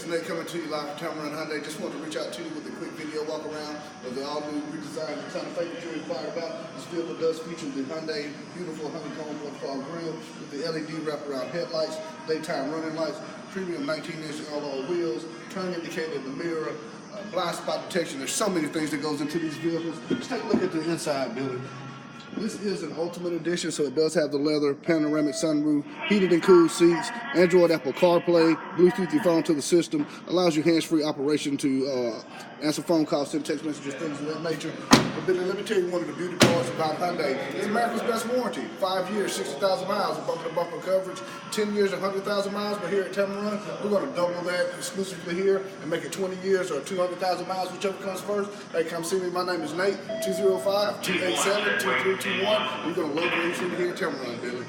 is Nate coming to you live from Tameron Hyundai. Just wanted to reach out to you with a quick video walk around of the all-new redesigned Santa Fe that you're inquired about. This vehicle does feature the Hyundai beautiful honeycomb waterfall grille with the LED wraparound headlights, daytime running lights, premium 19-inch alloy wheels, turn indicator in the mirror, blind spot detection. There's so many things that goes into these vehicles. Let's take a look at the inside building. This is an Ultimate Edition, so it does have the leather panoramic sunroof, heated and cooled seats, Android Apple CarPlay, Bluetooth your phone to the system, allows you hands-free operation to answer phone calls, send text messages, things of that nature. But Billy, let me tell you one of the beauty parts about Hyundai. It's America's best warranty. 5 years, 60,000 miles, bumper-to-bumper coverage, 10 years, 100,000 miles. But here at Tameron, we're going to double that exclusively here and make it 20 years or 200,000 miles, whichever comes first. Hey, come see me. My name is Nate, 205-287-2321. We're going to love everything here at Tameron, Billy.